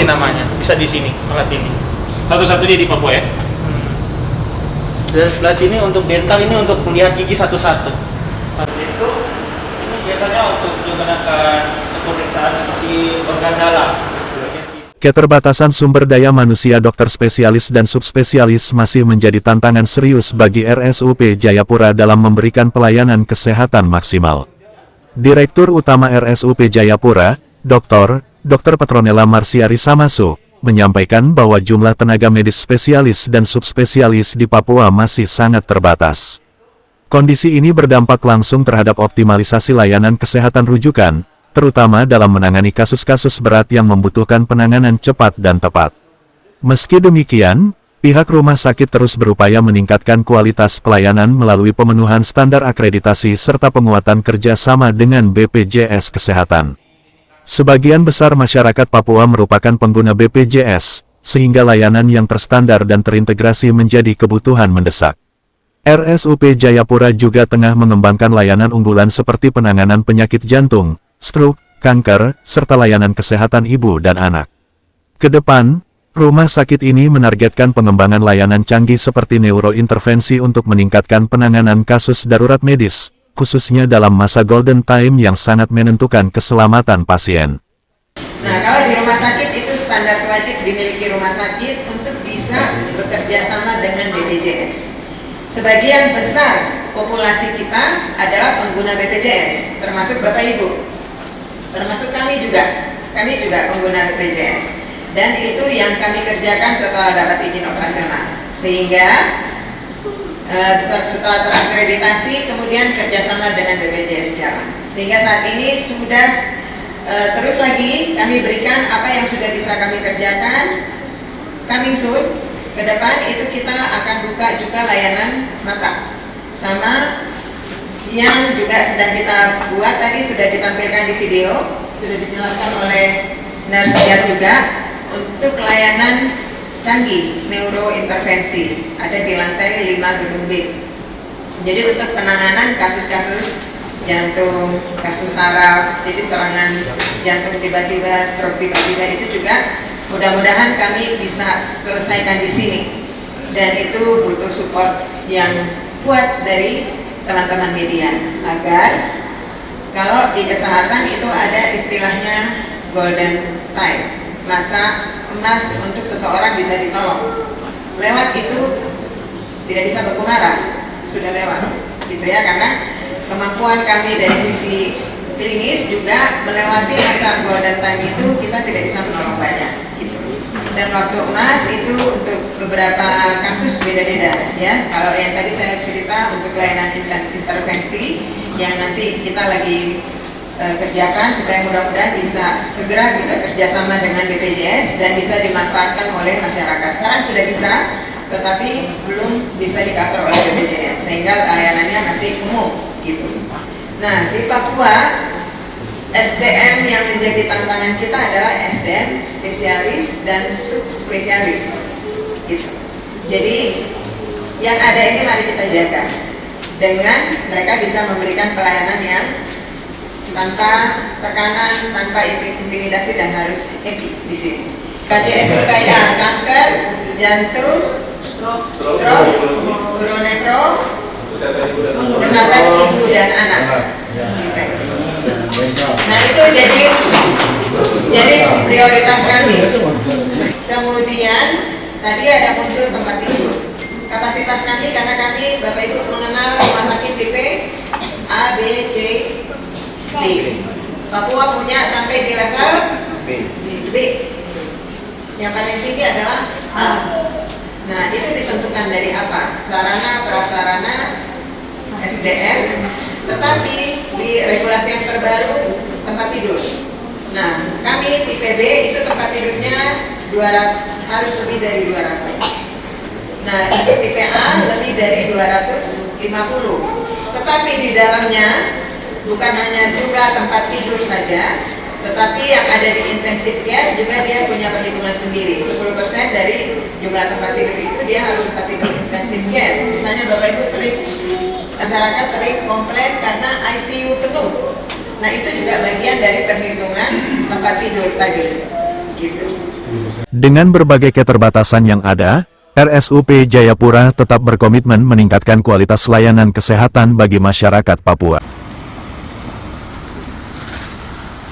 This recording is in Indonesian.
Safety namanya, bisa di sini alat ini. Satu-satunya di Papua ya? Dan sebelah sini untuk dental, ini untuk melihat gigi satu-satu. Itu ini biasanya untuk digunakan pemeriksaan seperti organ dalam. Keterbatasan sumber daya manusia dokter spesialis dan subspesialis masih menjadi tantangan serius bagi RSUP Jayapura dalam memberikan pelayanan kesehatan maksimal. Direktur Utama RSUP Jayapura, Dr. Petronella Marsiari Samaso, menyampaikan bahwa jumlah tenaga medis spesialis dan subspesialis di Papua masih sangat terbatas. Kondisi ini berdampak langsung terhadap optimalisasi layanan kesehatan rujukan, terutama dalam menangani kasus-kasus berat yang membutuhkan penanganan cepat dan tepat. Meski demikian, pihak rumah sakit terus berupaya meningkatkan kualitas pelayanan melalui pemenuhan standar akreditasi serta penguatan kerjasama dengan BPJS Kesehatan. Sebagian besar masyarakat Papua merupakan pengguna BPJS, sehingga layanan yang terstandar dan terintegrasi menjadi kebutuhan mendesak. RSUP Jayapura juga tengah mengembangkan layanan unggulan seperti penanganan penyakit jantung, stroke, kanker, serta layanan kesehatan ibu dan anak. Ke depan, rumah sakit ini menargetkan pengembangan layanan canggih seperti neurointervensi untuk meningkatkan penanganan kasus darurat medis, khususnya dalam masa golden time yang sangat menentukan keselamatan pasien. Nah, kalau di rumah sakit itu standar wajib dimiliki rumah sakit untuk bisa bekerja sama dengan BPJS. Sebagian besar populasi kita adalah pengguna BPJS, termasuk Bapak Ibu. Termasuk kami juga pengguna BPJS, dan itu yang kami kerjakan setelah dapat izin operasional, sehingga setelah terakreditasi kemudian kerjasama dengan BPJS jalan, sehingga saat ini sudah terus lagi kami berikan apa yang sudah bisa kami kerjakan. Coming soon ke depan itu kita akan buka juga layanan mata, sama yang juga sedang kita buat, tadi sudah ditampilkan di video, sudah dijelaskan oleh Narsiat juga, untuk layanan canggih neurointervensi, ada di lantai 5 gedung B. Jadi untuk penanganan kasus-kasus jantung, kasus saraf, jadi serangan jantung tiba-tiba, stroke tiba-tiba, itu juga mudah-mudahan kami bisa selesaikan di sini. Dan itu butuh support yang kuat dari teman-teman media, agar kalau di kesehatan itu ada istilahnya golden time, masa emas untuk seseorang bisa ditolong. Lewat itu tidak bisa beku marah, sudah lewat gitu ya, karena kemampuan kami dari sisi klinis juga melewati masa golden time itu, kita tidak bisa menolong banyak gitu. Dan waktu emas itu untuk beberapa kasus beda-beda ya. Kalau yang tadi saya cerita untuk layanan intervensi yang nanti kita lagi kerjakan, supaya mudah-mudahan segera bisa kerjasama dengan BPJS dan bisa dimanfaatkan oleh masyarakat. Sekarang sudah bisa, tetapi belum bisa di-cover oleh BPJS, sehingga layanannya masih umum gitu. Nah, di Papua SDM yang menjadi tantangan kita adalah SDM spesialis dan subspesialis gitu. Jadi yang ada ini mari kita jaga dengan mereka bisa memberikan pelayanan yang tanpa tekanan, tanpa intimidasi, dan harus happy di sini. KJS kayak kanker, jantung, stroke, uronepro, kesehatan ibu dan anak gitu. Nah itu jadi prioritas kami. Kemudian tadi ada muncul tempat tidur. Kapasitas kami, karena kami Bapak Ibu mengenal rumah sakit tipe A, B, C, D. Papua punya sampai di level B. Yang paling tinggi adalah A. Nah itu ditentukan dari apa? Sarana prasarana SDM. Tetapi di regulasi yang terbaru tempat tidur. Nah, kami tipe B itu tempat tidurnya 200, harus lebih dari 200. Nah, tipe A lebih dari 250. Tetapi di dalamnya bukan hanya jumlah tempat tidur saja, tetapi yang ada di intensive care juga dia punya perhitungan sendiri. 10% dari jumlah tempat tidur itu dia harus tempat tidur intensive care. Misalnya Bapak Ibu masyarakat sering komplain karena ICU penuh. Nah itu juga bagian dari perhitungan tempat tidur tadi gitu. Dengan berbagai keterbatasan yang ada, RSUP Jayapura tetap berkomitmen meningkatkan kualitas layanan kesehatan bagi masyarakat Papua.